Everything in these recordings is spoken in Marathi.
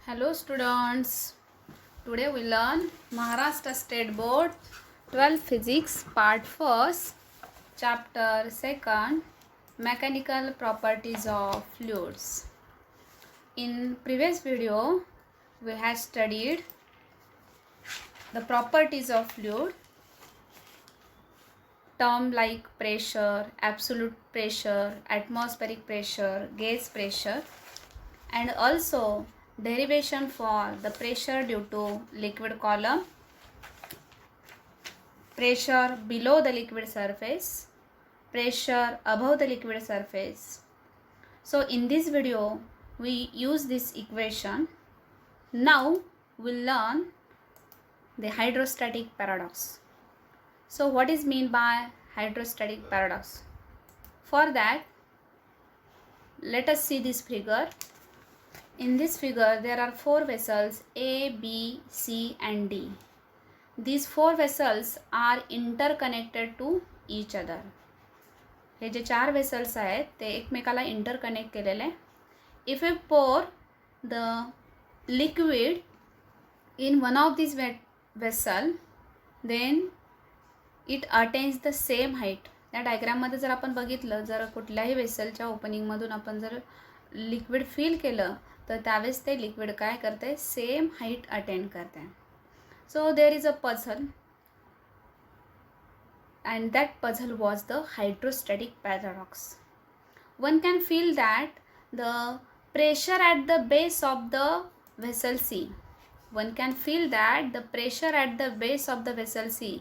Hello students, today we learn Maharashtra State Board 12 Physics Part 1st, Chapter 2nd, Mechanical Properties of Fluids. In previous video, we had studied the properties of fluid, term like pressure, absolute pressure, atmospheric pressure, gas pressure, and also derivation for the pressure due to liquid column, pressure below the liquid surface, pressure above the liquid surface. So in this video we use this equation. Now we'll learn the hydrostatic paradox. So what is meant by hydrostatic paradox? For that, let us see this figure. In this figure there are four vessels A, B, C and D. These four vessels are interconnected to each other. हे जे चार vessels आहेत ते एकमेकाला interconnect केलेले आहे. If we pour the liquid in one of these vessel, then it attains the same height. या डायग्राम मध्ये जर आपण बघितलं, जर कुठल्याही वेसलच्या ओपनिंग मधून आपण जर लिक्विड फिल केलं तर त्यावेळेस ते लिक्विड काय करते, सेम हाईट अटेंड करते. So there is a puzzle and that puzzle was the hydrostatic paradox. One can feel that the pressure at the base of the vessel C. One can feel that the pressure at the base of the vessel C.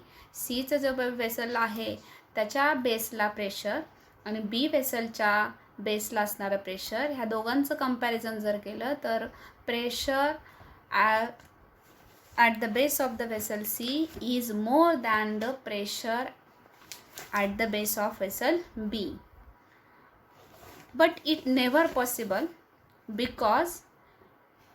C चा जो वेसल आहे त्याच्या बेसला प्रेशर आणि बी वेसलच्या बेसला असणारं प्रेशर, ह्या दोघांचं कंपॅरिझन जर केलं तर pressure at the base of the vessel C is more than the pressure at the base of vessel B. But it never possible because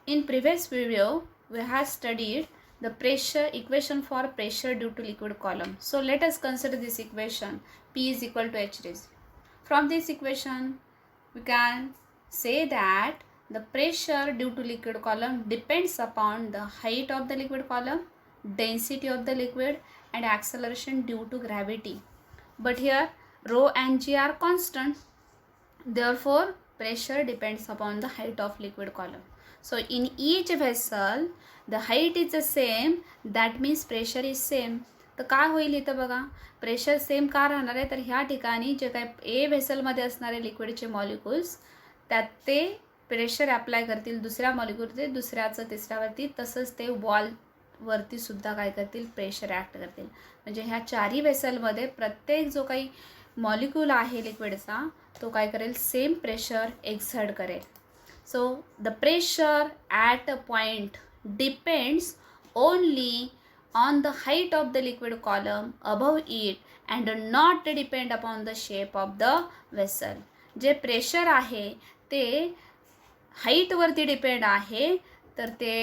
in previous video we have studied the pressure equation for pressure due to liquid column. So let us consider this equation. P is equal to H raised. From this equation we can say that the pressure due to liquid column depends upon the height of the liquid column, density of the liquid and acceleration due to gravity. But here rho and g are constant. Therefore pressure depends upon the height of liquid column. So in each vessel the height is the same, that means pressure is same. तर काय होईल इथं बघा, प्रेशर सेम का राहणार आहे, तर ह्या ठिकाणी जे काय ए व्हेसलमध्ये असणारे लिक्विडचे मॉलिक्युल्स त्यात ते प्रेशर अप्लाय करतील दुसऱ्या मॉलिक्युलचे, दुसऱ्याचं तिसऱ्यावरती, तसंच ते वॉलवरती सुद्धा काय करतील, प्रेशर ॲक्ट करतील. म्हणजे ह्या चारही व्हेसलमध्ये प्रत्येक जो काही मॉलिक्यूल आहे लिक्विडचा तो काय करेल, सेम प्रेशर एक्झर्ट करेल. So the pressure at a point depends only on the height of the liquid column above it and not depend upon the shape of the vessel. जे प्रेशर आहे ते हाईट वरती डिपेंड आहे, तर ते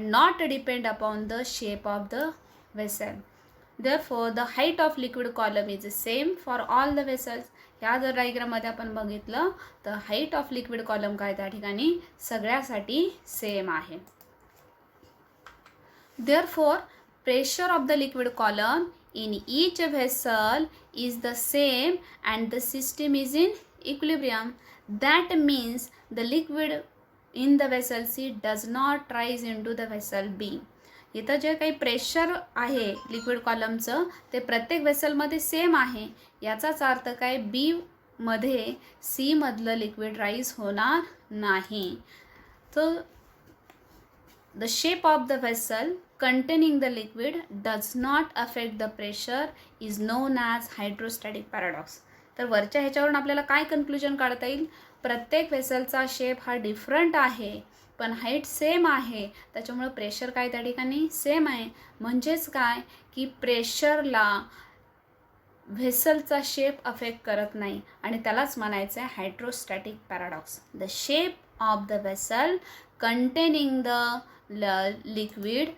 not depend upon the shape of the vessel. Therefore the height of liquid column is same for all the vessels. ह्या जर डायग्राम मध्ये आपण बघितलं तर हाईट ऑफ लिक्विड कॉलम काय त्या ठिकाणी सगळ्यासाठी सेम आहे. Therefore pressure of the liquid column in each vessel is the same and the system is in equilibrium. That means the liquid in the vessel C does not rise into the vessel B. इथं जे काही प्रेशर आहे लिक्विड कॉलमचं ते प्रत्येक वेसलमध्ये सेम आहे. याचाच अर्थ काय, बी मध्ये सी मधलं लिक्विड राईज होणार नाही. तर the shape of the vessel containing the liquid does not affect the pressure is known as hydrostatic paradox. तर वरच्या ह्याच्यावरून आपल्याला काय कन्क्लुजन काढता येईल, प्रत्येक वेसलचा शेप हा डिफरंट आहे पण हाईट सेम आहे, त्याच्यामुळे प्रेशर काय त्या ठिकाणी सेम आहे. म्हणजेच काय की प्रेशरला व्हेसलचा शेप अफेक्ट करत नाही आणि त्यालाच म्हणायचं आहे hydrostatic paradox. The shape of the vessel containing the liquid,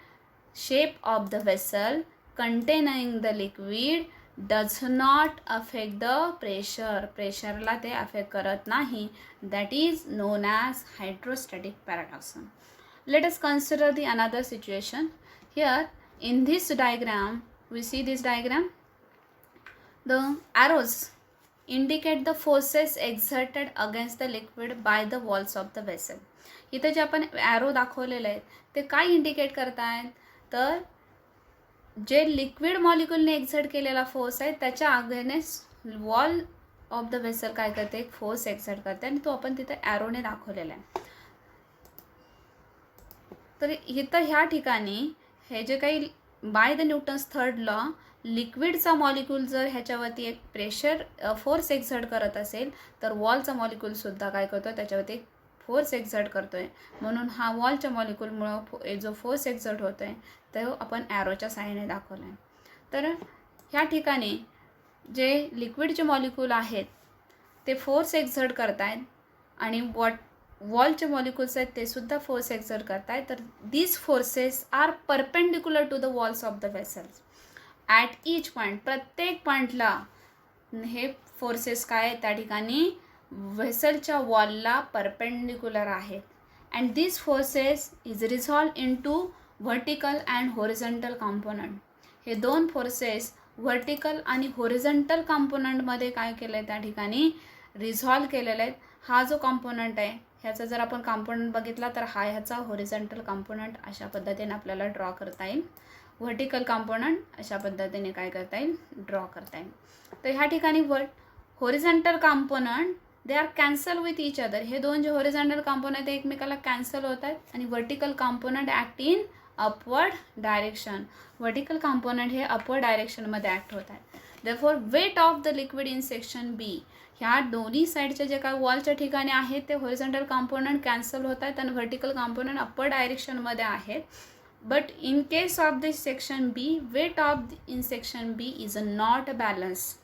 shape of the vessel containing the liquid does not affect the pressure, प्रेशरला ते अफेक्ट करत नाही. That is known as hydrostatic paradox. Let us consider the another situation. Here in this diagram we see this diagram. The arrows indicate the forces exerted against the liquid by the walls of the vessel. इथे जे आपण ॲरो दाखवलेले आहेत ते काय इंडिकेट करतायत, तर जे लिक्विड मॉलिक्यूलने एक्झर्ट केलेला फोर्स आहे त्याच्या against wall of the vessel काय करते, एक फोर्स एक्झर्ट करते आणि तो आपण तिथे ॲरोने दाखवलेला आहे. तर इथं ह्या ठिकाणी हे जे काही by the Newton's third law लिक्विडचा मॉलिक्यूल जर ह्याच्यावरती एक प्रेशर फोर्स एक्झर्ट करत असेल तर वॉलचा मॉलिक्यूलसुद्धा काय करतो, त्याच्यावरती एक फोर्स एक्झर्ट करतो आहे. म्हणून हा वॉलच्या मॉलिक्यूलमुळं जो फोर्स एक्झर्ट होतो आहे तो आपण ॲरोच्या साहाय्याने दाखवला आहे. तर ह्या ठिकाणी जे लिक्विडचे मॉलिक्यूल आहेत ते फोर्स एक्झर्ट करत आहेत आणि वॉलचे मॉलिक्यूल्स आहेत ते सुद्धा फोर्स एक्झर्ट करत आहेत. तर these forces are perpendicular to the walls of the vessels at each point. प्रत्येक पॉईंटला हे फोर्सेस काय आहेत त्या ठिकाणी व्हेसलच्या वॉलला परपेंडिक्युलर आहेत. And these forces is resolve into vertical and horizontal component. हे दोन फोर्सेस व्हर्टिकल आणि होरिझॉन्टल कॉम्पोनंटमध्ये काय केलं आहे त्या ठिकाणी रिझॉल्व केलेलं आहे. हा जो कॉम्पोनंट आहे ह्याचा जर आपण कॉम्पोनंट बघितला तर हा ह्याचा होरिझॉन्टल कॉम्पोनंट अशा पद्धतीने आपल्याला ड्रॉ करता येईल. व्हर्टिकल कॉम्पोनंट अशा पद्धतीने काय करता येईल, ड्रॉ करता येईल. तर ह्या ठिकाणी horizontal component they are cancel with each other. हे दोन जे होरिझॉन्टल कॉम्पोनंट ते एकमेकाला कॅन्सल होत आहेत आणि vertical component act in upward direction. Vertical component हे अपवर्ड डायरेक्शनमध्ये ॲक्ट होत आहेत. Therefore weight of the liquid in section B, ह्या दोन्ही साईडच्या जे काय वॉलच्या ठिकाणी आहेत ते होरिझॉन्टल कॉम्पोनंट कॅन्सल होत आहेत आणि व्हर्टिकल कॉम्पोनंट अपवर्ड डायरेक्शनमध्ये आहेत. But in case of this section B, weight of in section B is not balanced.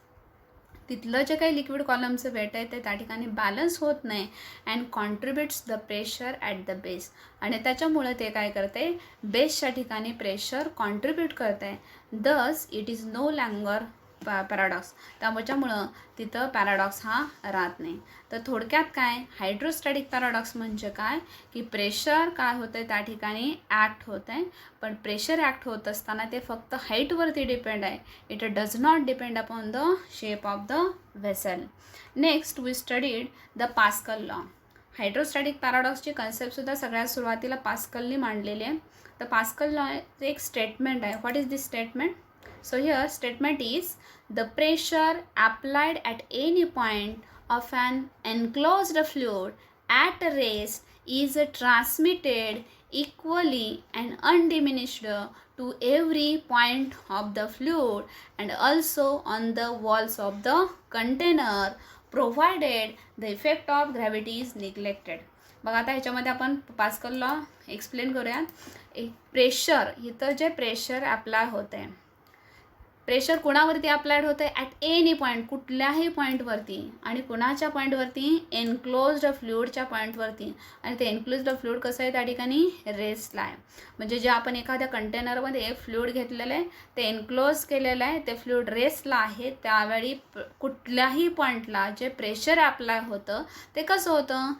तिथलं जे काही लिक्विड कॉलमचं वेट आहे ते त्या ठिकाणी बॅलन्स होत नाही and contributes the pressure at the base. आणि त्याच्यामुळे ते काय करते, बेसच्या ठिकाणी प्रेशर कॉन्ट्रीब्यूट करते आहे. Thus it is no longer paradox. त्यामुळं तिथं पॅराडॉक्स हा राहत नाही. तर थोडक्यात काय हायड्रोस्टॅटिक पॅराडॉक्स म्हणजे काय की प्रेशर काय होतं आहे त्या ठिकाणी ॲक्ट होत आहे, पण प्रेशर ॲक्ट होत असताना ते फक्त हाईटवरती डिपेंड आहे. It does not depend upon the shape of the vessel. Next we studied the Pascal law. Hydrostatic पॅराडॉक्सची कन्सेप्टसुद्धा सगळ्यात सुरुवातीला पास्कलनी मांडलेली आहे. तर पास्कल लॉ एक स्टेटमेंट आहे. What is this statement? So here statement is the pressure applied at any point of an enclosed fluid at rest is transmitted equally and undiminished to every point of the fluid and also on the walls of the container provided the effect of gravity is neglected. बघा आता ह्याच्यामध्ये आपण पास्कल लॉ एक्सप्लेन करूया. एक प्रेशर, इथं जे प्रेशर अप्लाय होते आहे, प्रेशर कुणावरती अप्लायड होतं आहे ॲट एनी पॉईंट, कुठल्याही पॉईंटवरती. आणि कुणाच्या पॉईंटवरती, एन्क्लोज्ड फ्लुइडच्या पॉईंटवरती. आणि ते एन्क्लोज्ड फ्लुइड कसं आहे त्या ठिकाणी रेस्टला आहे. म्हणजे जे आपण एखाद्या कंटेनरमध्ये फ्लुइड घेतलेलं आहे ते एन्क्लोज केलेलं आहे, ते फ्लुइड रेस्टला आहे. त्यावेळी कुठल्याही पॉईंटला जे प्रेशर अप्लाय होतं ते कसं होतं,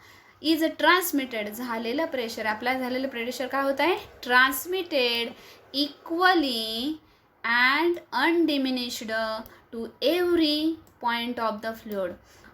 इज ट्रान्समिटेड. झालेलं प्रेशर, अप्लाय झालेलं प्रेशर काय होतं आहे, transmitted equally and undiminished to every point of the fluid.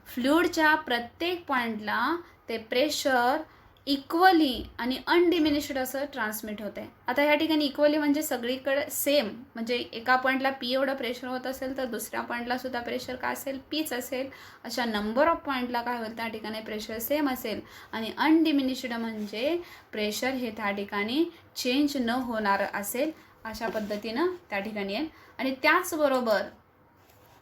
फ्लुइडच्या प्रत्येक पॉईंटला ते प्रेशर इक्वली आणि अनडिमिनिश्ड असं ट्रान्समिट होते. आता ह्या ठिकाणी इक्वली म्हणजे सगळीकडे सेम, म्हणजे एका पॉईंटला पी एवढं प्रेशर होत असेल तर दुसऱ्या पॉईंटला सुद्धा प्रेशर काय असेल, पीच असेल. अशा नंबर ऑफ पॉईंटला काय होईल त्या ठिकाणी प्रेशर सेम असेल. आणि अनडिमिनिश्ड म्हणजे प्रेशर हे त्या ठिकाणी चेंज न होणार असेल. अशा पद्धतीनं त्या ठिकाणी आहे. आणि त्याचबरोबर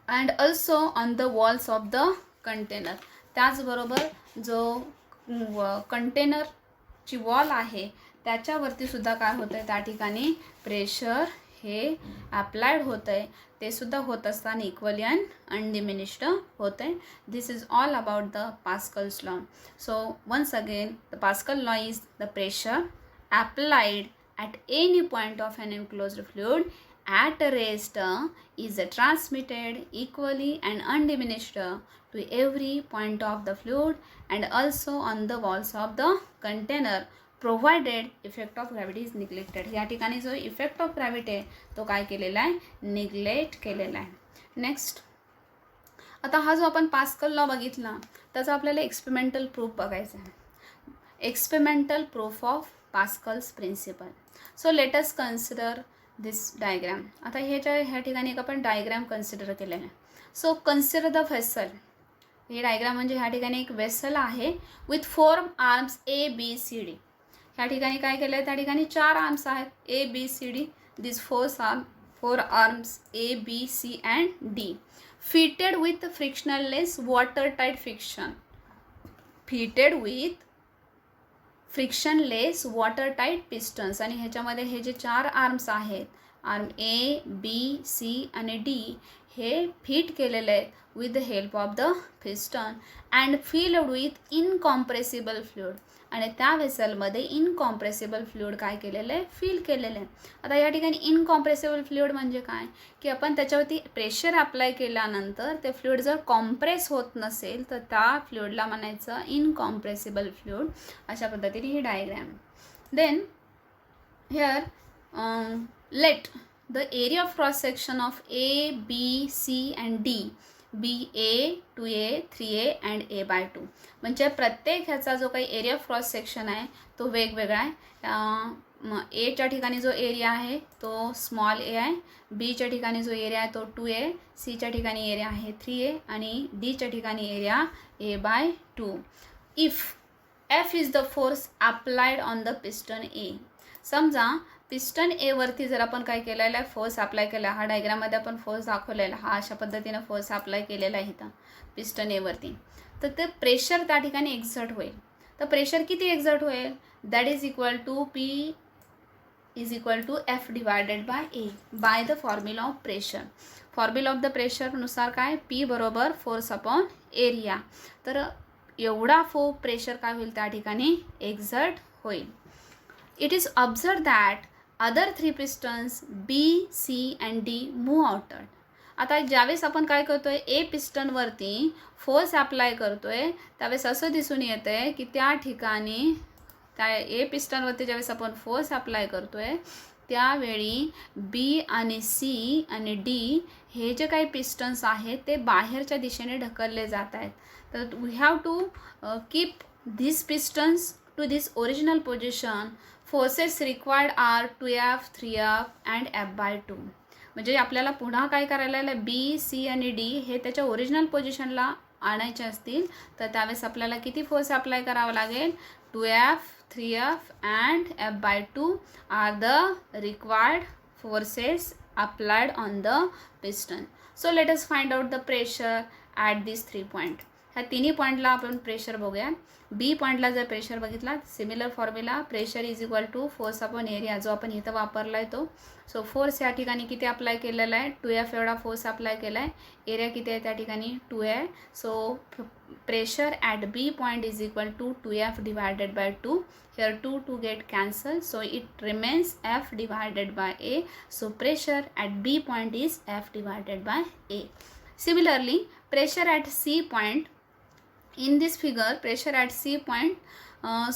and also on the walls of the container, त्याचबरोबर जो कंटेनरची वॉल आहे त्याच्यावरती सुद्धा काय होतं आहे त्या ठिकाणी प्रेशर हे अप्लायड होतं आहे. ते सुद्धा होत असताना इक्वली अँड अनडिमिनिश्ड होतं आहे. This is all about the Pascal's law. So once again the Pascal law is the pressure applied at any point of an enclosed fluid at rest is transmitted equally and undiminished to every point of the fluid and also on the walls of the container provided effect of gravity is neglected. या ठिकाणी जो इफेक्ट ऑफ ग्रॅव्हिटी आहे तो काय केलेला आहे, निग्लेक्ट केलेला आहे. नेक्स्ट, आता हा जो आपण पास्कल लॉ बघितला त्याचा आपल्याला एक्सपेरिमेंटल प्रूफ बघायचा आहे. Experimental proof of Pascal's principle. So let us consider this diagram. आता ह्या ठिकाणी एक आपण डायग्राम कन्सिडर केलेला आहे. So consider the vessel. हे डायग्राम म्हणजे ह्या ठिकाणी एक वेसल आहे विथ 4 आर्म्स ABCD. ह्या ठिकाणी काय केलं आहे, त्या ठिकाणी 4 आर्म्स आहेत ABCD. This 4 arms ABC and D fitted with frictionless watertight friction. fitted with frictionless watertight pistons. आणि ह्याच्यामध्ये हे जे 4 आर्म्स आहेत, आर्म A, B, C आणि D, हे फिट केलेले आहेत with the help of the piston and filled with incompressible fluid. आणि त्या वेसलमध्ये इनकॉम्प्रेसिबल फ्लुइड काय केलेलं आहे, फिल केलेलं आहे. आता या ठिकाणी इनकॉम्प्रेसिबल फ्लुइड म्हणजे काय, की आपण त्याच्यावरती प्रेशर अप्लाय केल्यानंतर ते फ्लुइड जर कॉम्प्रेस होत नसेल तर त्या फ्लुइडला म्हणायचं इनकॉम्प्रेसिबल फ्लुइड. अशा पद्धतीने ही diagram. Then here let the area of cross section of A, B, C and D be A, 2A, 3A and A/2. म्हणजे प्रत्येक ह्याचा जो काही एरिया ऑफ क्रॉस सेक्शन आहे तो वेगवेगळा आहे. Aच्या ठिकाणी जो एरिया आहे तो स्मॉल a आहे, Bच्या ठिकाणी जो एरिया आहे तो 2A, Cच्या ठिकाणी एरिया आहे 3A आणि Dच्या ठिकाणी area A/2. If F is the force applied on the piston A. समजा पिस्टन ए वरती जर आपण काय केलेलं आहे, फोर्स अप्लाय केला. हा डायग्राममध्ये आपण फोर्स दाखवलेला, हा अशा पद्धतीनं फोर्स अप्लाय केलेला आहे इथं पिस्टन ए वरती. तर ते प्रेशर त्या ठिकाणी एक्झर्ट होईल. तर प्रेशर किती एक्झर्ट होईल, that is equal to P is equal to F divided by A by the formula of pressure. Formula of the प्रेशरनुसार काय, P बरोबर फोर्स अपॉन एरिया. तर एवढा प्रेशर काय होईल त्या ठिकाणी एक्झर्ट होईल. It is observe that other 3 pistons B, C and D move outward. आता ज्यावेळेस आपण काय करतोय, ए पिस्टनवरती फोर्स अप्लाय करतोय त्यावेळेस असं दिसून येतंय की त्या ठिकाणी त्या ए पिस्टनवरती ज्यावेळेस आपण फोर्स अप्लाय करतोय त्यावेळी B आणि C आणि D हे जे काही पिस्टन्स आहेत ते बाहेरच्या दिशेने ढकलले जात आहेत. तर we have to keep this pistons to this original position. Forces required are 2F, 3F and F/2. म्हणजे आपल्याला पुन्हा काय करायला आहे, B, C आणि D हे त्याच्या ओरिजिनल पोझिशनला आणायचे असतील तर त्यावेळेस आपल्याला किती फोर्स अप्लाय करावा लागेल, 2F, 3F and F/2 are the required forces applied on the piston. So let us find out the pressure at this 3 point. ह्या तिन्ही पॉईंटला आपण प्रेशर बघूया. बी पॉईंटला जर प्रेशर बघितला, similar formula, pressure is equal to force upon area जो आपण इथं वापरला आहे तो. सो फोर्स या ठिकाणी किती अप्लाय केलेला आहे, 2F एवढा फोर्स अप्लाय केला आहे. एरिया किती आहे त्या ठिकाणी 2 आहे. So pressure at B point is equal to 2F divided by 2. Here 2 get cancelled, so it remains F divided by A. So pressure at B point is F divided by A. Similarly, pressure at C point. In this figure, pressure at C point,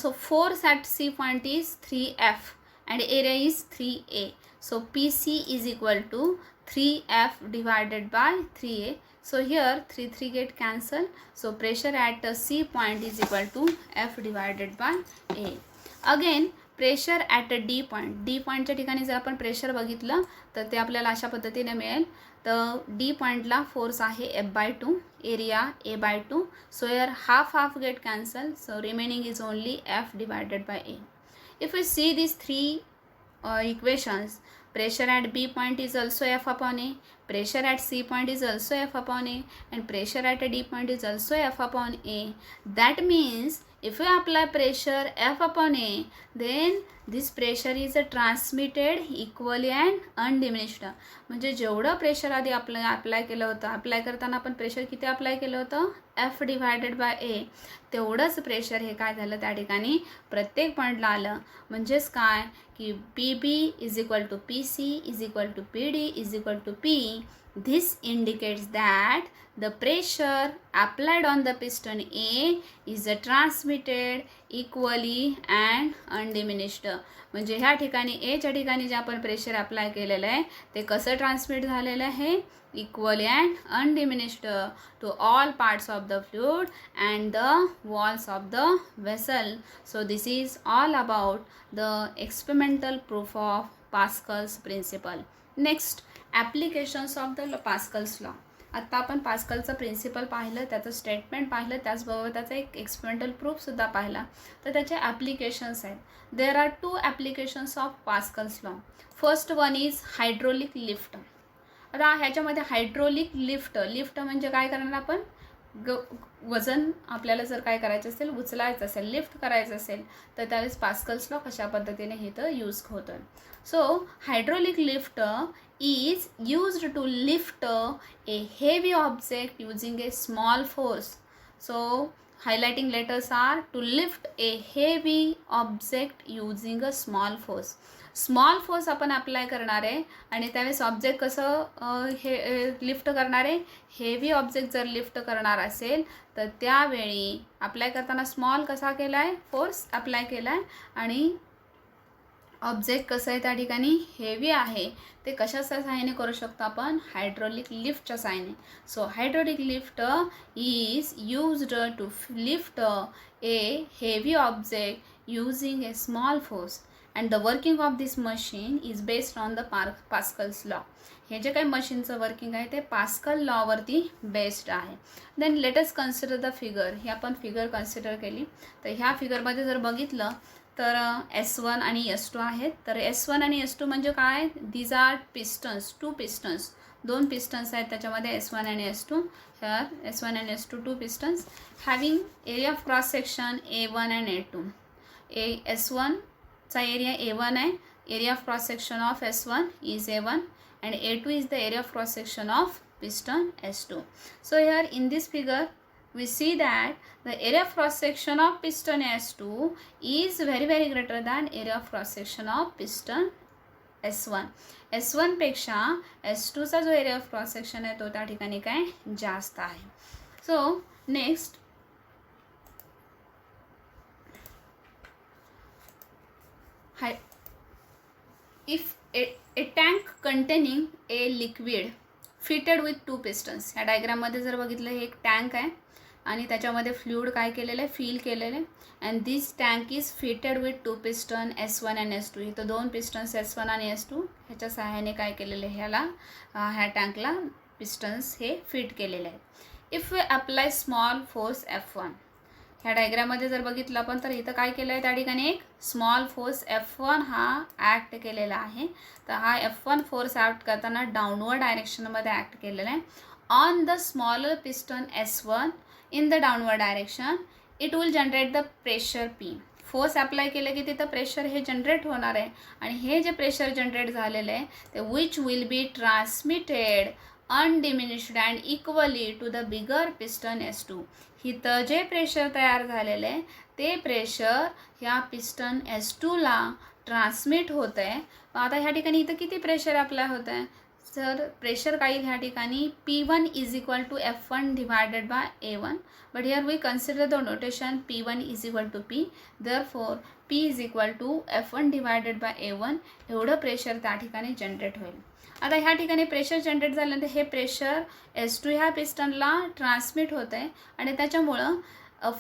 so force at C point is 3F and area is 3A. So PC is equal to 3F divided by 3A. So here 3 get cancelled. So pressure at C point is equal to F divided by A. Again pressure at D point. D पॉईंटच्या ठिकाणी जर आपण प्रेशर बघितलं तर ते आपल्याला अशा पद्धतीने मिळेल. तर डी पॉईंटला फोर्स आहे F/2, area A/2. So here half get cancel, so remaining is only F divided by A. If you see these 3 equations, pressure at B point is also F upon A, pressure at C point is also F upon A, and pressure at D point is also F upon A. That means If we apply pressure F upon A, then this pressure is transmitted equally and undiminished. म्हणजे जेवढं प्रेशर आधी अप्लाय केलं होतं, अप्लाय करताना आपण प्रेशर किती अप्लाय केलं होतं, F डिवायडेड बाय A, तेवढंच प्रेशर हे काय झालं त्या ठिकाणी प्रत्येक पॉईंटला आलं. म्हणजेच काय की PB is equal to PC is equal to PD is equal to P. This indicates that the pressure applied on the piston A is transmitted equally and undiminished. म्हणजे ह्या ठिकाणी एच्या ठिकाणी जे आपण प्रेशर अप्लाय केलेलं आहे ते कसं ट्रान्समिट झालेलं आहे, equally and undiminished to all parts of the fluid and the walls of the vessel. So this is all about the experimental proof of Pascal's principle. Next, applications of the Pascal's law. आत्ता आपण पास्कलचं प्रिन्सिपल पाहिलं, त्याचं स्टेटमेंट पाहिलं, त्याचबरोबर त्याचा एक एक्सपेरिमेंटल प्रूफसुद्धा पाहिला. तर त्याचे ॲप्लिकेशन्स आहेत. There are 2 applications of Pascal's law. First one is hydraulic lift. आता ह्याच्यामध्ये हायड्रोलिक लिफ्ट म्हणजे काय करणार आपण, वजन आपल्याला जर काय करायचं असेल, उचलायचं असेल, लिफ्ट करायचं असेल, तर त्यावेळेस पास्कल्स लॉ कशा पद्धतीने हे तर यूज होतं. So hydraulic lift is used to lift a heavy object using a small force. So highlighting letters are to lift a heavy object using a small force. Small force आपण अप्लाय करणार आहे आणि त्यावेळेस ऑब्जेक्ट कसं हे लिफ्ट करणार आहे, हेवी ऑब्जेक्ट जर लिफ्ट करणार असेल तर त्यावेळी अप्लाय करताना स्मॉल कसा केला आहे, फोर्स अप्लाय केला आहे आणि ऑब्जेक्ट कसं आहे त्या ठिकाणी हेवी आहे, ते कशाच्या सहाय्याने करू शकतो आपण, हायड्रोलिक लिफ्टच्या सहाय्याने. So hydraulic lift is used to lift a heavy object using a small force and the working of this machine is based on the Pascal's law. हे जे काही मशीनचं वर्किंग आहे ते पास्कल लॉवरती बेस्ड आहे. Then let us consider the figure. ही आपण फिगर कन्सिडर केली. तर ह्या फिगरमध्ये जर बघितलं तर S1 आणि S2 आहेत. तर S1 आणि S2 म्हणजे काय, these are pistons, 2 pistons, 2 pistons आहेत त्याच्यामध्ये S1 आणि S2. हेअर S1 आणि S2 2 pistons having area of cross section A1 and A2. S1चा एरिया A1 आहे. Area of cross section of S1 is A1 and A2 is the area of cross section of piston S2. So here in this figure we see that the area of cross section of piston S2 is very greater than area of cross section of piston S1. S1 पेक्षा S2 चा जो area of cross section आहे तो त्या ठिकाणी काय जास्त आहे. So next, if a tank containing a liquid fitted with 2 pistons. ह्या डायग्राममध्ये जर बघितलं हे एक टँक आहे आणि त्याच्यामध्ये फ्लुइड काय केलेलं आहे, फिल केलेलं आहे. And this tank is fitted with 2 piston S1 and S2. इथं 2 पिस्टन्स S1 आणि S2 ह्याच्या सहाय्याने काय केलेलं आहे, ह्या टँकला पिस्टन्स हे फिट केलेले आहेत. If we apply small force F1. ह्या डायग्राममध्ये जर बघितलं आपण तर इथं काय केलं आहे, त्या ठिकाणी एक स्मॉल फोर्स F1 हा ॲक्ट केलेला आहे. तर हा F1 फोर्स ॲक्ट करताना डाऊनवर्ड डायरेक्शनमध्ये ॲक्ट केलेला आहे. On the smaller piston S1 in the downward direction it will generate the pressure P. Force apply केलं की तिथं प्रेशर हे जनरेट होणार आहे आणि हे जे प्रेशर जनरेट झालेलं आहे ते which will be transmitted undiminished and equally to the bigger piston S2. इथं जे प्रेशर तयार झालेलं आहे ते प्रेशर ह्या पिस्टन S2ला ट्रान्समिट होतं आहे. आता ह्या ठिकाणी इथं किती प्रेशर अप्लाय होतं आहे, तर प्रेशर काही ह्या ठिकाणी P1 is equal to F1 divided by A1. But here we consider the notation P1 is equal to P. Therefore P is equal to F1 divided by A1. एवढं प्रेशर त्या ठिकाणी जनरेट होईल. आता ह्या ठिकाणी प्रेशर जनरेट झाल्यानंतर हे प्रेशर S2 ह्या पिस्टनला ट्रान्समिट होतं आहे आणि त्याच्यामुळं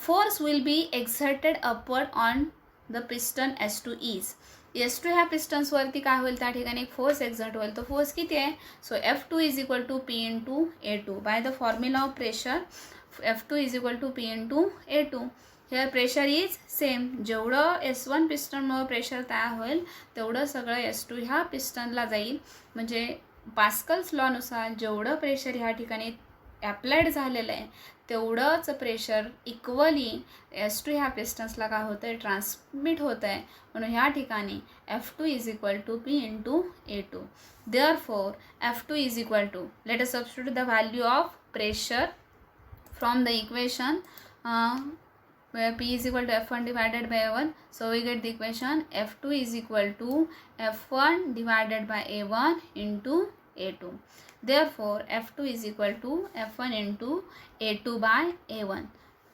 force will be exerted upward on the piston S2 is. S2 ह्या पिस्टन्सवरती काय होईल, त्या ठिकाणी एक फोर्स एक्झर्ट होईल. तो फोर्स किती आहे, so F2 is equal to P into A2. By the formula of pressure F2 is equal to P into A2. Here pressure is same. जेवढं S1 पिस्टनमुळे प्रेशर तयार होईल तेवढं सगळं S2 ह्या पिस्टनला जाईल. म्हणजे पास्कल्स लॉनुसार जेवढं प्रेशर ह्या ठिकाणी ॲप्लाइड झालेलं आहे तेवढंच प्रेशर इक्वली S2 ह्या पिस्टन्सला काय होतं आहे, ट्रान्समिट होतं आहे. म्हणून ह्या ठिकाणी F2 is equal to P into A2. Therefore, F2 is equal to, let us substitute the value of pressure from the equation where P is equal to F1 divided by A1. So we get the equation F2 is equal to F1 divided by A1 into A2. Therefore, F2 is equal to F1 into A2 by A1.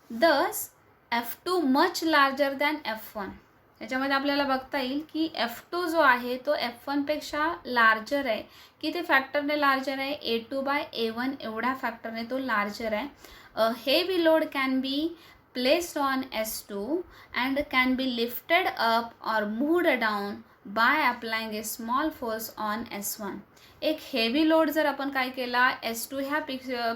Thus, F2 much larger than F1. याच्यामध्ये आपल्याला बघता येईल की F2 जो आहे तो F1पेक्षा लार्जर आहे. किती फॅक्टरने लार्जर आहे, A2 बाय A1 एवढ्या फॅक्टरने तो लार्जर आहे. A heavy load can be placed on S2 and can be lifted up or moved down by applying a small force on S1. एक हेवी लोड जर आपण काय केला, S2 ह्या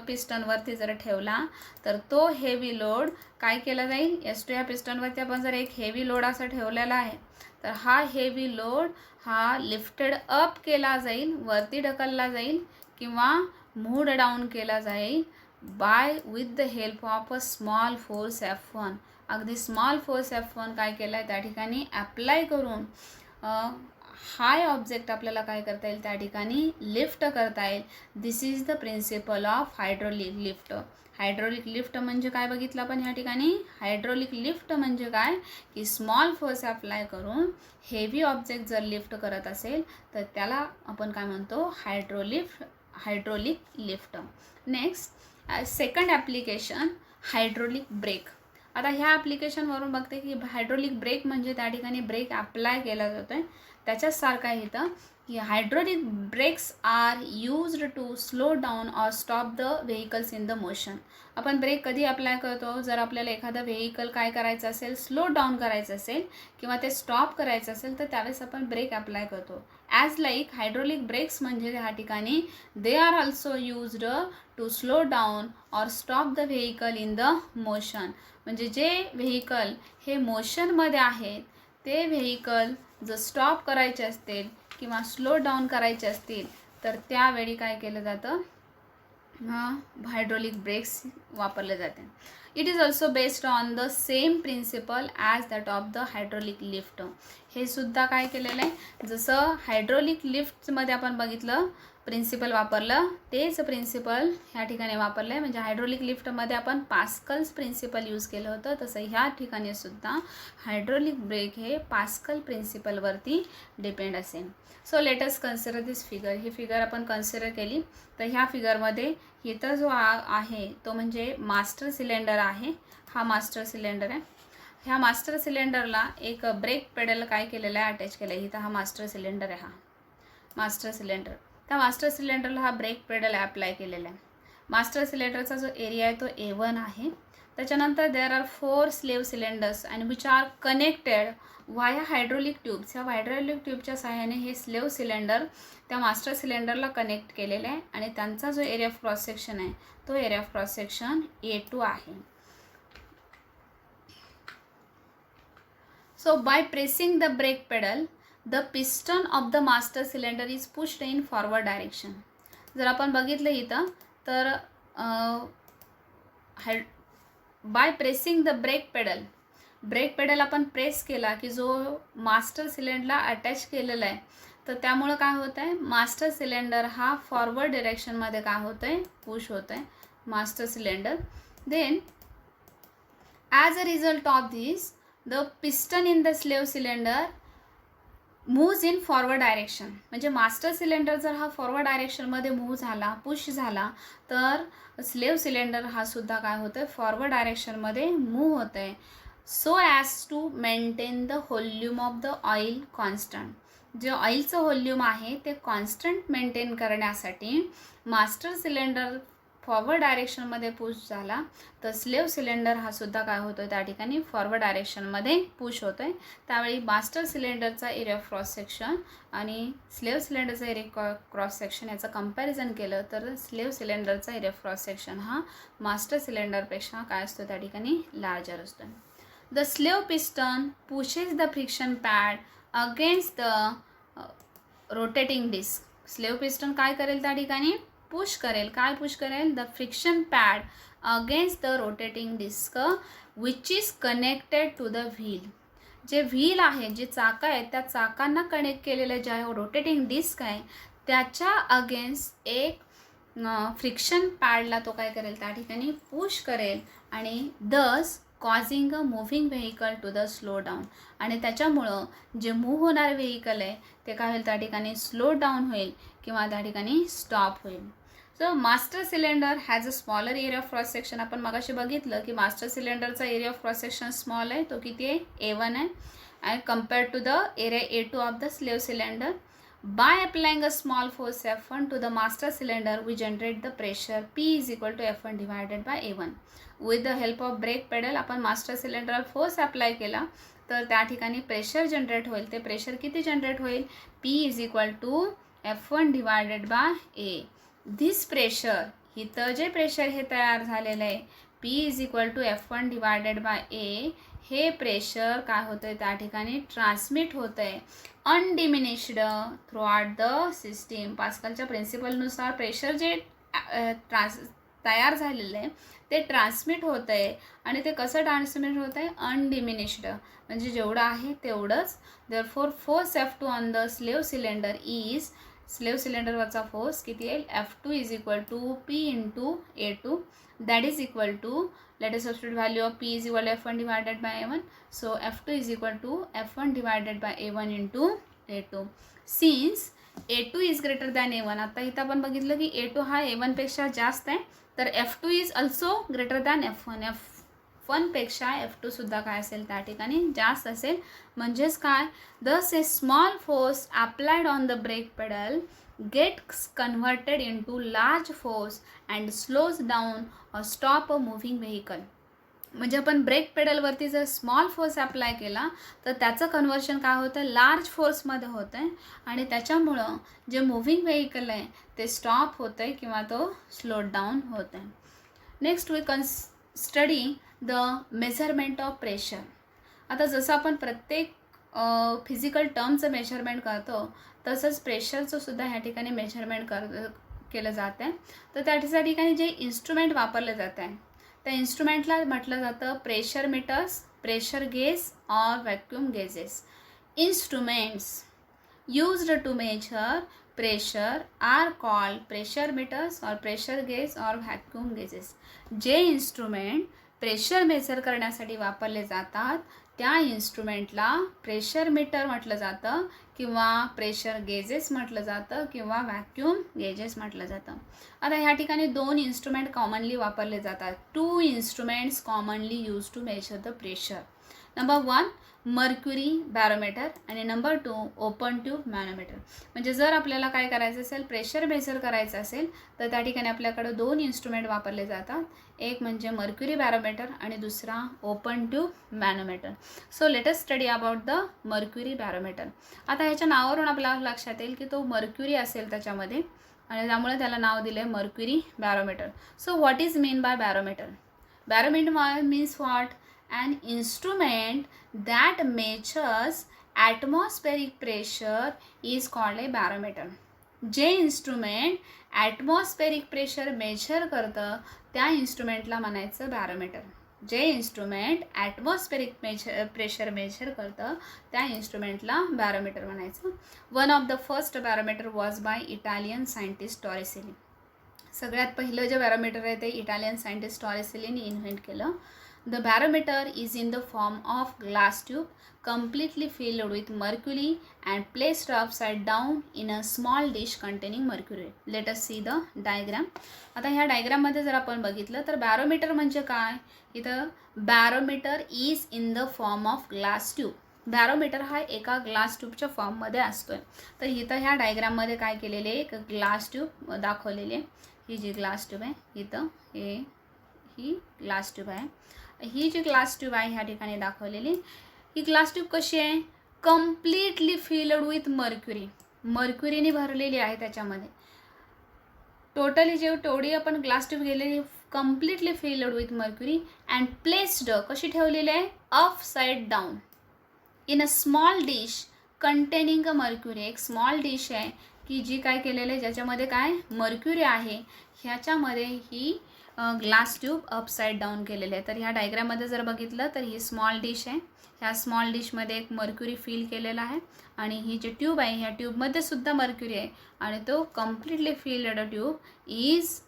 पिस्टनवरती जर ठेवला तर तो हेवी लोड काय केला जाईल, S2 ह्या पिस्टनवरती आपण जर एक हेवी लोड असा ठेवलेला आहे तर हा हेवी लोड हा लिफ्टेड अप केला जाईल, वरती ढकलला जाईल किंवा मूव्ड डाऊन केला जाईल by with the help of a small force F1. अगदी स्मॉल फोर्स F1 काय केला आहे त्या ठिकाणी ॲप्लाय करून हाय ऑब्जेक्ट आपल्याला काय करता येईल, त्या ठिकाणी लिफ्ट करता येईल. This is the principle of hydraulic lift. Hydraulic lift म्हणजे काय बघितलं आपण ह्या ठिकाणी, हायड्रोलिक लिफ्ट म्हणजे काय की स्मॉल फोर्स अप्लाय करून हेवी ऑब्जेक्ट जर लिफ्ट करत असेल तर त्याला आपण काय म्हणतो, hydraulic lift. Next second application hydraulic brake. आता ह्या ॲप्लिकेशनवरून बघते की हायड्रोलिक ब्रेक म्हणजे त्या ठिकाणी ब्रेक अप्लाय केला जातो आहे. त्याच्याच सारखं आहे इथं की hydraulic brakes are used to slow down or stop the vehicles in the motion. आपण ब्रेक कधी अप्लाय करतो, जर आपल्याला एखादं व्हेकल काय करायचं असेल, स्लो डाऊन करायचं असेल किंवा ते स्टॉप करायचं असेल तर त्यावेळेस आपण ब्रेक अप्लाय करतो. ॲज लाईक हायड्रोलिक ब्रेक्स म्हणजे ह्या ठिकाणी they are also used to slow down or stop the vehicle in the motion. म्हणजे जे व्हेकल हे मोशनमध्ये आहेत ते व्हेकल जर स्टॉप करायचे असतील किंवा स्लो डाऊन करायचे असतील तर त्यावेळी काय केलं जातं, हायड्रोलिक ब्रेक्स वापरले जाते. It is also based on the same principle as that of the hydraulic lift. हे सुद्धा काय केलेलं आहे, जसं हायड्रोलिक लिफ्टमध्ये आपण बघितलं प्रिन्सिपल वापरलं, तेच प्रिन्सिपल ह्या ठिकाणी वापरलं आहे. म्हणजे हायड्रोलिक लिफ्टमध्ये आपण पास्कल्स प्रिन्सिपल यूज केलं होतं, तसं ह्या ठिकाणी सुद्धा हायड्रोलिक ब्रेक हे पास्कल प्रिन्सिपलवरती डिपेंड असेल. सो लेट अस कन्सिडर दिस फिगर. ही फिगर आपण कन्सिडर केली तर ह्या फिगरमध्ये इथं जो आहे तो म्हणजे मास्टर सिलेंडर आहे. हा मास्टर सिलेंडर आहे. ह्या मास्टर सिलेंडरला एक ब्रेक पेडल काय केलेलं आहे, अटॅच केलं आहे. इथं हा मास्टर सिलेंडर आहे, हा मास्टर सिलेंडर. त्या मास्टर सिलेंडरला हा ब्रेक पेडल ॲप्लाय केलेला आहे. मास्टर सिलेंडरचा जो एरिया आहे तो A1 आहे. त्याच्यानंतर there are 4 slave cylinders and which are connected via hydraulic tubes. ह्या हायड्रोलिक ट्यूबच्या सहाय्याने हे स्लेव्ह सिलेंडर त्या मास्टर सिलेंडरला कनेक्ट केलेलं आहे आणि त्यांचा जो एरिया ऑफ क्रॉस सेक्शन आहे तो area of cross section A2 आहे. So by pressing the brake pedal, the piston of the master cylinder is pushed in forward direction. जर आपण बघितलं इथं तर by pressing the brake pedal आपण प्रेस केला की जो मास्टर सिलेंडरला अटॅच केलेला आहे तर त्यामुळं काय होतं आहे, मास्टर सिलेंडर हा फॉरवर्ड डिरेक्शनमध्ये काय होतं आहे, पुश होतं आहे master cylinder. Then as a result of this the piston in the slave cylinder moves in forward direction. म्हणजे मास्टर सिलेंडर जर हा फॉरवर्ड डायरेक्शनमध्ये मूव्ह झाला, पुश झाला तर स्लेव्ह सिलेंडर हा सुद्धा काय होतं आहे, फॉरवर्ड डायरेक्शनमध्ये मूव्ह होतं आहे. So as to maintain the volume of the oil constant. जे ऑइलचं व्हॉल्यूम आहे ते कॉन्स्टंट मेंटेन करण्यासाठी मास्टर सिलेंडर फॉरवर्ड डायरेक्शनमध्ये पुश झाला तर स्लेव्ह सिलेंडर हा सुद्धा काय होतो त्या ठिकाणी फॉरवर्ड डायरेक्शनमध्ये पुश होतो आहे. त्यावेळी मास्टर सिलेंडरचा एरिया ऑफ क्रॉस सेक्शन आणि स्लेव्ह सिलेंडरचा एरिया क्रॉस सेक्शन याचं कंपॅरिझन केलं तर स्लेव्ह सिलेंडरचा एरिया ऑफ क्रॉस सेक्शन हा मास्टर सिलेंडरपेक्षा काय असतो त्या ठिकाणी लार्जर असतो. The slave piston pushes the friction pad against the rotating disc. Slave piston काय करेल त्या ठिकाणी, पुश करेल. काय पुश करेल, the friction pad against the rotating disc which is connected to the wheel. जे व्हील आहे, जे चाकं आहेत, त्या चाकांना कनेक्ट केलेलं जे रोटेटिंग डिस्क आहे त्याच्या अगेन्स्ट एक फ्रिक्शन पॅडला तो काय करेल, त्या ठिकाणी पुश करेल आणि thus causing a moving vehicle to the slow down. आणि त्याच्यामुळं जे मूव्ह होणारे व्हेकल आहे ते काय होईल, त्या ठिकाणी स्लो डाऊन होईल किंवा त्या ठिकाणी स्टॉप होईल. So master cylinder has a smaller area of cross section. आपण मगाशी बघितलं की मास्टर सिलेंडरचा area of cross section small आहे, तो किती आहे, A1 आहे, and compared to the area A2 of the slave cylinder. By applying a small force F1 to the master cylinder, we generate the pressure P is equal to F1 divided by A1. With the help of brake pedal आपण मास्टर सिलेंडरवर फोर्स अप्लाय केला तर त्या ठिकाणी प्रेशर जनरेट होईल. ते प्रेशर किती जनरेट होईल, P is equal to F1 divided by A. This pressure, इथं जे प्रेशर हे तयार झालेलं आहे P is equal to F1 divided by A, हे प्रेशर काय होतं आहे, त्या ठिकाणी ट्रान्समिट होतं आहे undiminished throughout the system. पास्कलच्या प्रिन्सिपलनुसार प्रेशर जे तयार झालेलं आहे ते ट्रान्समिट होतं आहे आणि ते कसं ट्रान्समिट होतं आहे, अनडिमिनिश्ड, म्हणजे जेवढं आहे तेवढंच. Therefore force F2 on the slave cylinder is, slave सिलेंडरवरचा फोर्स किती येईल, F2 is equal to P into A2, that is equal to, let us substitute value of P is equal to F1 divided by A1. So F2 is equal to F1 divided by A1 into A2. Since A2 is greater than A1, आता इथं आपण बघितलं की A2 हा A1 पेक्षा जास्त आहे, तर F2 is also greater than F1. F1 पेक्षा F2 सुद्धा काय असेल, त्या ठिकाणी जास्त असेल. म्हणजेच काय, thus a small force applied on the brake pedal gets converted into large force and slows down or stop a moving vehicle. म्हणजे आपण ब्रेक पेडलवरती जर स्मॉल फोर्स अप्लाय केला तर त्याचं कन्व्हर्शन काय होतं, लार्ज फोर्समध्ये होतं आहे आणि त्याच्यामुळं जे मूव्हिंग व्हेकल आहे ते स्टॉप होतं आहे किंवा तो स्लो डाऊन होत आहे. Next we study the measurement of pressure. आता जसं आपण प्रत्येक फिजिकल टर्मचं मेजरमेंट करतो तसंच प्रेशरचं सुद्धा ह्या ठिकाणी मेजरमेंट केलं जातं आहे. तर त्या ठिकाणी जे इन्स्ट्रुमेंट वापरले जात आहे त्या इन्स्ट्रुमेंटला म्हटलं जातं प्रेशर मीटर्स, प्रेशर गेज और vacuum gauges. Instruments used to measure pressure are called pressure meters और प्रेशर गेज और वॅक्यूम गेजेस. जे इन्स्ट्रुमेंट प्रेशर मेजर करण्यासाठी वापरले जातात त्या इन्स्ट्रुमेंटला प्रेशर मीटर म्हटलं जातं किंवा प्रेशर गेजेस म्हटलं जातं किंवा व्हॅक्यूम गेजेस म्हटलं जातं. आता ह्या ठिकाणी दोन इन्स्ट्रुमेंट कॉमनली वापरले जातात. Two instruments commonly use to measure the pressure. Number 1 mercury barometer आणि नंबर 2 ओपन ट्यूब मॅनोमीटर. म्हणजे जर आपल्याला काय करायचं असेल, प्रेशर मेजर करायचं असेल तर त्या ठिकाणी आपल्याकडे दोन इन्स्ट्रुमेंट वापरले जातात. एक म्हणजे मर्क्युरी बॅरोमीटर आणि दुसरा open tube manometer. So let us study about the mercury barometer. आता ह्याच्या नावावरून आपल्याला लक्षात येईल की तो मर्क्युरी असेल त्याच्यामध्ये आणि त्यामुळे त्याला नाव दिलं आहे mercury barometer. So what is mean by barometer? Barometer means what? An instrument that measures atmospheric pressure is called a barometer. जे इन्स्ट्रुमेंट ॲटमॉस्फेरिक प्रेशर मेजर करतं त्या इन्स्ट्रुमेंटला म्हणायचं बॅरोमीटर. जे इन्स्ट्रुमेंट ॲटमॉस्फेरिक प्रेशर मेजर करतं त्या इन्स्ट्रुमेंटला बॅरोमीटर म्हणायचं. One of the first barometer was by Italian scientist Torricelli. सगळ्यात पहिलं जे बॅरोमीटर आहे ते इटालियन सायंटिस्ट टॉरेसेलीने इन्व्हेंट केलं. The barometer is in the form of glass tube completely filled with mercury and placed upside down in a small dish containing mercury. Let us see the diagram. आता ह्या डायग्राममध्ये जर आपण बघितलं तर बॅरोमीटर म्हणजे काय, इथं barometer is in the form of glass tube. Barometer हा एका ग्लास ट्यूबच्या फॉर्ममध्ये असतोय. तर इथं ह्या डायग्राममध्ये काय केलेले आहे, एक ग्लास ट्यूब दाखवलेली आहे. ही जी ग्लास ट्यूब आहे इथं ही ग्लास ट्यूब आहे. ही जी ग्लास ट्यूब आहे ह्या ठिकाणी दाखवलेली, ही ग्लास ट्यूब कशी आहे, कम्प्लिटली फिल्ड विथ मर्क्युरी. मर्क्युरीने भरलेली आहे त्याच्यामध्ये. टोटली जेवढी आपण ग्लास ट्यूब गेलेली completely filled with mercury and placed कशी ठेवलेली आहे, up side down in a small dish containing a mercury. एक स्मॉल डिश आहे की जी काय केलेलं आहे, ज्याच्यामध्ये काय मर्क्युरी आहे, ह्याच्यामध्ये ही ग्लास ट्यूब अपसाईड डाऊन केलेले आहे. तर ह्या डायग्राममध्ये जर बघितलं तर ही स्मॉल डिश आहे. ह्या स्मॉल डिशमध्ये एक मर्क्युरी फिल केलेला आहे आणि ही जी ट्यूब आहे ह्या ट्यूबमध्ये सुद्धा मर्क्युरी आहे आणि तो completely filled tube is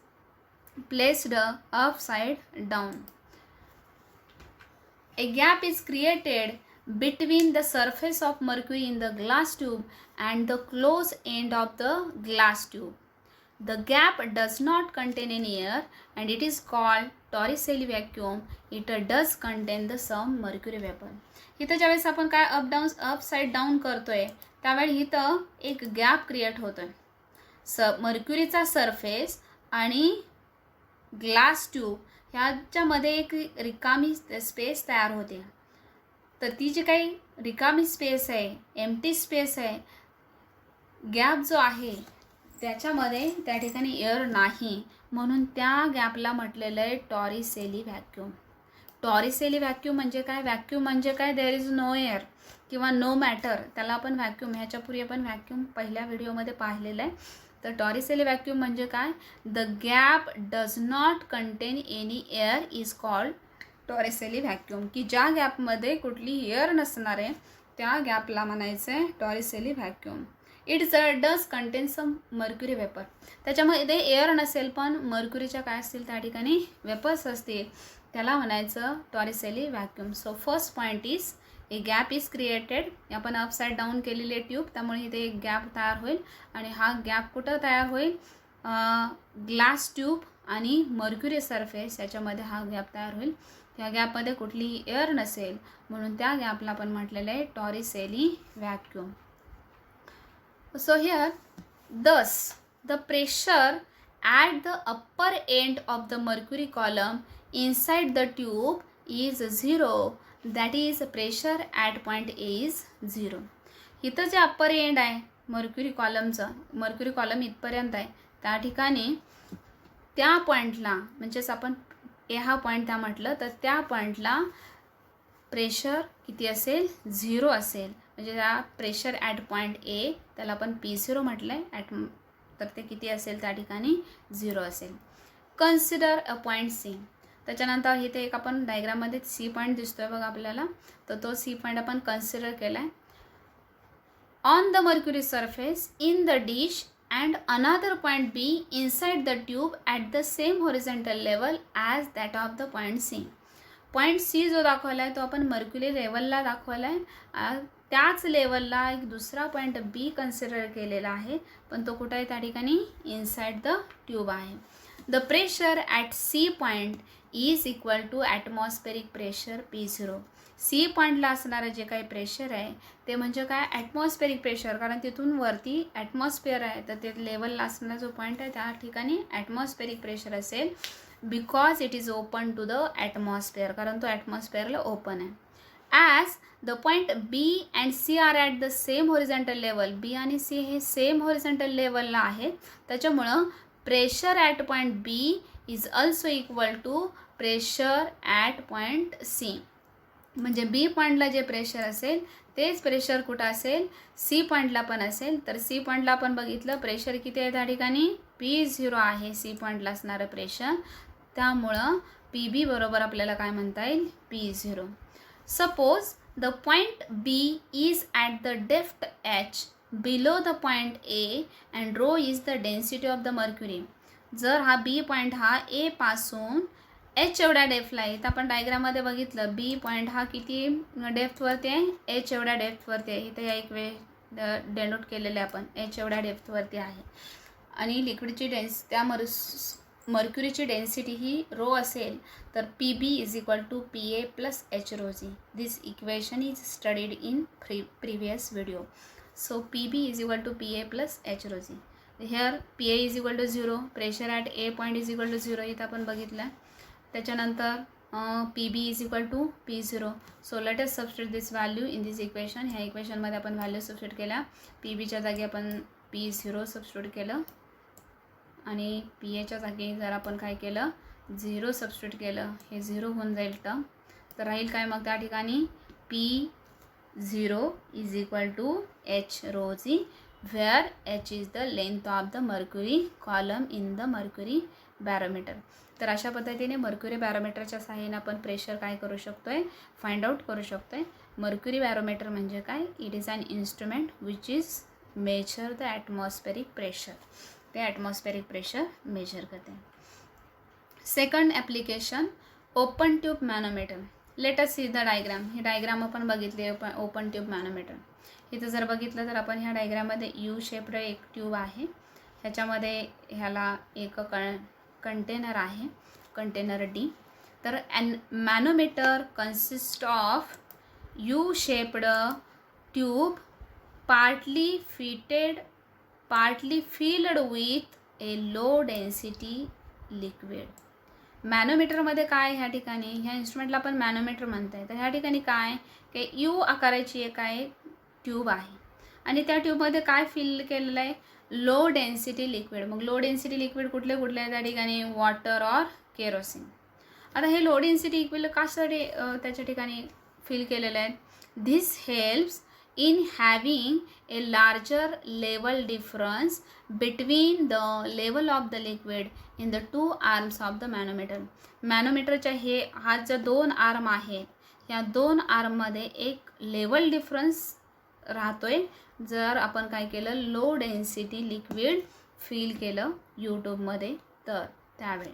placed upside down. A gap is created between the surface of mercury in the glass tube and the closed end of the glass tube. The gap does not contain any air and it is called Torricelli vacuum. It does contain the some mercury vapor. इथं ज्यावेळेस आपण काय अपसाईड डाऊन करतोय त्यावेळी इथं एक गॅप क्रिएट होतोय. मर्क्युरीचा सरफेस आणि ग्लास ट्यूब ह्याच्यामध्ये एक रिकामी स्पेस तयार होते. तर ती जी काही रिकामी स्पेस आहे, एम्प्टी स्पेस आहे, गॅप जो आहे त्याच्यामध्ये त्या ठिकाणी एअर नाही, म्हणून त्या गॅपला म्हटलेलं आहे टॉरिसेली व्हॅक्यूम. टॉरिसेली व्हॅक्यूम म्हणजे काय? व्हॅक्यूम म्हणजे काय? देअर इज नो एअर किंवा नो मॅटर, त्याला आपण व्हॅक्यूम, ह्याच्यापूर्वी आपण व्हॅक्यूम पहिल्या व्हिडिओमध्ये पाहिलेलं आहे. तर टॉरिसेली व्हॅक्यूम म्हणजे काय? The gap does not contain any air is called Torricelli vacuum. की ज्या गॅपमध्ये कुठली एअर नसणार आहे त्या गॅपला म्हणायचं आहे Torricelli vacuum. It does contain some mercury vapour. त्याच्यामध्ये एअर नसेल पण मर्क्युरीच्या काय असतील त्या ठिकाणी वेपर्स असतील, त्याला म्हणायचं Torricelli vacuum. So first point is a gap is created. आपण अपसाईड डाऊन केलेली आहे ट्यूब, त्यामुळे इथे एक गॅप तयार होईल आणि हा गॅप कुठं तयार होईल? ग्लास ट्यूब आणि मर्क्युरी सरफेस याच्यामध्ये हा गॅप तयार होईल. त्या गॅपमध्ये कुठलीही एअर नसेल म्हणून त्या गॅपला आपण म्हटलेलं आहे Torricelli vacuum. So here thus the pressure at the upper end of the mercury column inside the tube is 0, that is pressure at point A is 0. इथं जे अप्पर एंड आहे मर्क्युरी कॉलमचं, मर्क्युरी कॉलम इथपर्यंत आहे त्या ठिकाणी त्या पॉईंटला, म्हणजेच आपण ए हा पॉईंट त्या म्हटलं तर त्या पॉईंटला प्रेशर किती असेल? 0 असेल. म्हणजे त्या प्रेशर ॲट पॉईंट ए त्याला आपण P0 म्हटलं आहे तर ते किती असेल त्या ठिकाणी? 0 असेल. Consider a point C. त्याच्यानंतर इथे एक आपण डायग्राममध्ये सी पॉईंट दिसतोय बघा आपल्याला, तर तो सी पॉईंट आपण कन्सिडर केला आहे. On the mercury surface in the dish and another point B inside the tube at the same horizontal level as that of the point C. Point C जो दाखवला आहे तो आपण मर्क्युरी लेवलला दाखवला आहे. त्याच लेवलला एक दुसरा पॉईंट बी कन्सिडर केलेला आहे, पण तो कुठं आहे त्या ठिकाणी? इनसाइड द ट्यूब आहे. The pressure at C point is equal to atmospheric pressure P0. C पॉईंटला असणारं जे काही प्रेशर आहे ते म्हणजे काय? ॲटमॉस्फेरिक प्रेशर, कारण तिथून वरती ॲटमॉस्फिअर आहे तर ते लेवलला असणारा जो पॉईंट आहे त्या ठिकाणी ॲटमॉस्फेरिक प्रेशर असेल. Because it is open to the atmosphere, कारण तो ॲटमॉस्फिअरला ओपन आहे. As the point B and C are at the same horizontal level, B आणि सी हे सेम हॉरिझॉन्टल लेवलला आहेत, त्याच्यामुळं pressure at point B is also equal to pressure at point C. म्हणजे बी पॉईंटला जे प्रेशर असेल तेच प्रेशर कुठं असेल? सी पॉईंटला पण असेल. तर सी पॉईंटला आपण बघितलं प्रेशर किती आहे त्या ठिकाणी? P0 आहे सी पॉईंटला असणारं प्रेशर, त्यामुळं PB बरोबर आपल्याला काय म्हणता येईल? P0. Suppose the point B is at the depth H below the point A and rho is the density of the mercury. जर हा बी पॉईंट हा ए पासून H एवढ्या डेप्थला आहे, तर आपण डायग्राममध्ये बघितलं बी पॉईंट हा किती डेप्थवरती आहे? H एवढ्या डेप्थवरती आहे. इथे या एक वेळ डेनोट केलेले आपण H एवढ्या डेप्थवरती आहे आणि लिक्विडची त्या मर्क्युरीची डेन्सिटी ही रो असेल तर PB is equal to PA plus H rho g. This equation is studied in previous video. So PB is equal to PA plus H rho g. Here PA is equal to 0, pressure at A point is equal to 0 इथं आपण बघितलं. त्याच्यानंतर PB is equal to P0. So let us substitute this value in this equation. ह्या इक्वेशनमध्ये आपण व्हॅल्यू सबस्टिट्यूट केल्या. PBच्या जागी आपण P0 सबस्टिट्यूट केलं आणि PAच्या जागी जर आपण काय केलं? 0 सबस्टिट्यूट केलं, हे 0 होऊन जाईल तर राहील काय मग त्या ठिकाणी? P0 is equal to H rho g, where H is the length of the mercury column in the mercury barometer. तर अशा पद्धतीने मर्क्युरी बॅरोमीटरच्या सहाय्याने आपण प्रेशर काय करू शकतो आहे, फाइंड आउट करू शकतो आहे. मर्क्युरी बॅरोमीटर म्हणजे काय, it is an instrument which is measure the atmospheric pressure. ते ॲटमॉस्फेरिक प्रेशर मेजर करते. Second application open tube manometer. Let us see the diagram. ही डायग्राम आपण बघितली ओपन ट्यूब मॅनोमीटर. इथं जर बघितलं तर आपण ह्या डायग्राममध्ये यू शेप्ड एक ट्यूब आहे. ह्याच्यामध्ये ह्याला एक कंटेनर आहे, कंटेनर डी. तर manometer consist of U shaped tube partly filled with a low density liquid. मॅनोमीटरमध्ये काय ह्या ठिकाणी, ह्या इन्स्ट्रुमेंटला आपण मॅनोमीटर म्हणत आहे. तर ह्या ठिकाणी काय की यू आकाराची एक आहे ट्यूब आहे आणि त्या ट्यूबमध्ये काय फिल केलेलं आहे, लो डेन्सिटी लिक्विड. मग लो डेन्सिटी लिक्विड कुठले आहे त्या ठिकाणी, वॉटर और केरोसिन. आता हे लो डेन्सिटी लिक्विड कशासाठी त्याच्या ठिकाणी फिल केलेलं आहे, this helps in having a larger level difference between the level of the liquid in the two arms of the manometer. मॅनोमीटरच्या हा जो दोन आर्म आहे, या दोन आर्ममध्ये एक लेवल डिफरन्स राहतोय जर आपण काय केलं, लो डेन्सिटी लिक्विड फिल केलं यूट्यूबमध्ये तर त्यावेळी.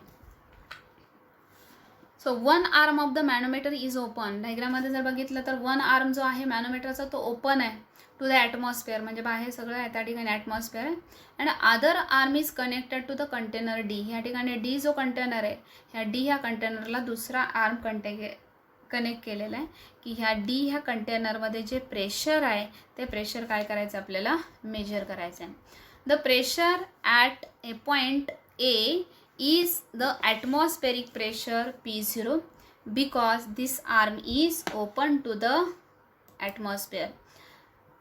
So one arm of the manometer is open. डायग्राममध्ये जर बघितलं तर वन आर्म जो आहे मॅनोमीटरचा तो ओपन आहे टू द ॲटमॉस्फिअर, म्हणजे बाहेर सगळं आहे त्या ठिकाणी ॲटमॉस्फिअर आहे. And other arm is connected to the container D. ह्या ठिकाणी डी जो कंटेनर आहे, ह्या डी ह्या कंटेनरला दुसरा आर्म कनेक्ट केलेला आहे की ह्या डी ह्या कंटेनरमध्ये जे प्रेशर आहे ते प्रेशर काय करायचं आपल्याला, मेजर करायचं आहे. The pressure at A point A is the atmospheric pressure P0 because this arm is open to the atmosphere.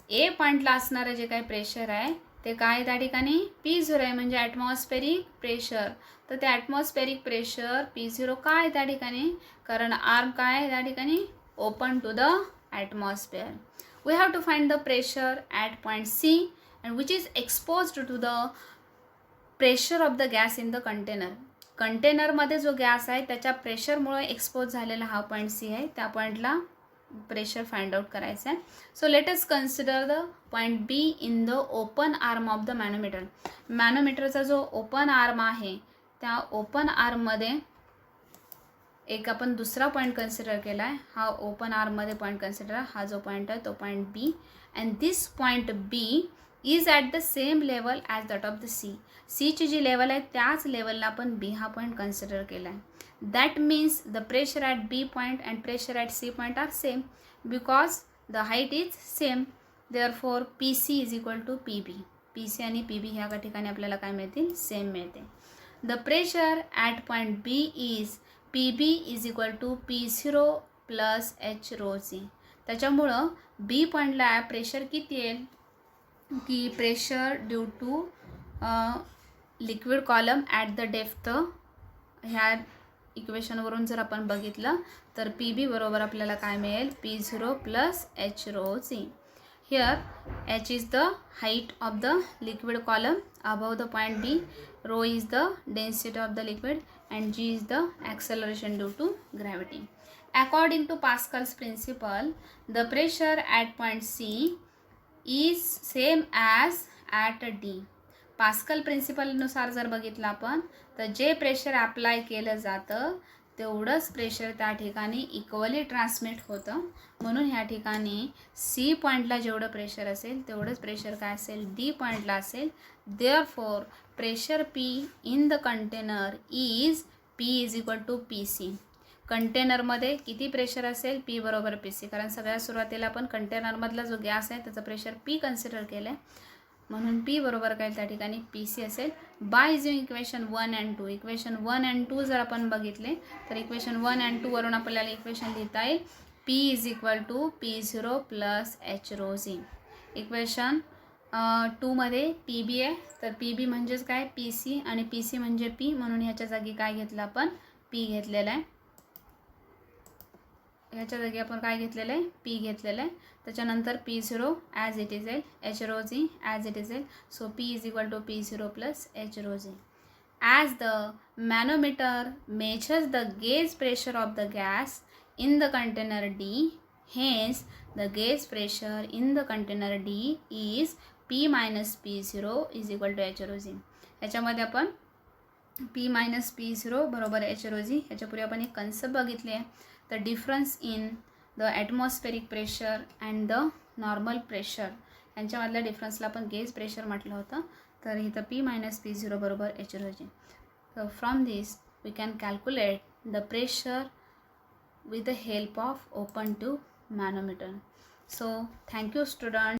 ए पॉईंटला असणारं जे काही प्रेशर आहे ते काय त्या ठिकाणी P0 आहे, म्हणजे ॲटमॉस्फेरिक प्रेशर. तर ते ॲटमॉस्फेरिक प्रेशर P0 काय त्या ठिकाणी, कारण आर्म काय आहे त्या ठिकाणी, open to the atmosphere. We have to find the pressure at point C and which is exposed to the pressure of the gas in the container. कंटेनरमध्ये जो गॅस आहे त्याच्या प्रेशरमुळे एक्सपोज झालेला हा पॉईंट सी आहे, त्या पॉईंटला प्रेशर फाइंड आउट करायचं आहे. So let us consider the point B in the open arm of the manometer. मॅनोमीटरचा जो ओपन आर्म आहे त्या ओपन आर्ममध्ये एक आपण दुसरा पॉईंट कन्सिडर केला आहे. हा ओपन आर्ममध्ये पॉईंट कन्सिडर, हा जो पॉईंट आहे तो point B. And this point B is at the same level as that of the C. सीची जी लेवल आहे त्याच लेवलला आपण बी हा पॉईंट कन्सिडर केला आहे. That means the pressure at B point and pressure at C point are same because the height is same. Therefore P C is equal to P B. P C आणि पी बी ह्या ठिकाणी आपल्याला काय मिळतील, सेम मिळते. The pressure at point B is P B is equal to P0 plus H rho C. त्याच्यामुळं बी पॉईंटला प्रेशर किती येईल की pressure due to liquid column at the depth. ह्या इक्वेशनवरून जर आपण बघितलं तर पी बी बरोबर आपल्याला काय मिळेल, P0 plus H rho C. Here H is the height of the liquid column above the point B, rho is the density of the liquid and g is the acceleration due to gravity. According to Pascal's principle, the pressure at point C is same as at D. Pascal प्रिन्सिपलनुसार जर बघितलं आपण तर जे प्रेशर अप्लाय केलं जातं तेवढंच प्रेशर त्या ठिकाणी इक्वली ट्रान्समिट होतं. म्हणून ह्या ठिकाणी सी पॉईंटला जेवढं प्रेशर असेल तेवढंच प्रेशर काय असेल, डी पॉईंटला असेल. Therefore pressure P in the container is P is equal to P C. कंटेनरमध्ये किती प्रेशर असेल, पी बरोबर पी सी. कारण सगळ्यात सुरुवातीला आपण कंटेनरमधला जो गॅस आहे त्याचं प्रेशर पी कन्सिडर केलं आहे, म्हणून पी बरोबर काय त्या ठिकाणी पी सी असेल. By using equation 1 and 2. Equation 1 and 2 जर आपण बघितले तर इक्वेशन 1 अँड 2 वरून आपल्याला इक्वेशन लिहिता येईल P is equal to P0 plus H rho C. Equation 2मध्ये पी बी आहे, तर पी बी म्हणजेच काय पी सी आणि पी सी म्हणजे पी, म्हणून ह्याच्या जागी काय घेतलं आपण, पी घेतलेलं आहे. ह्याच्या जागी आपण काय घेतलेलं आहे, पी घेतलेलं आहे. त्याच्यानंतर P0 ॲज इट इज आहे, H rho G as it is आहे. So P is equal to P0 plus H rho G. as the manometer measures the gauge pressure of the gas in the container D, hence the gauge pressure in the container D is P minus P0 is equal to H rho g. याच्यामध्ये आपण P minus P0 बरोबर H rho g याच्यापूर्वी आपण एक कन्सेप्ट बघितली आहे, the difference in the atmospheric pressure and the normal pressure यांच्यामधल्या डिफरन्सला आपण गेज प्रेशर म्हटलं होतं. तर इथं P minus P0 बरोबर H rho g. So from this we can calculate the pressure with the help of open tube manometer. So thank you students.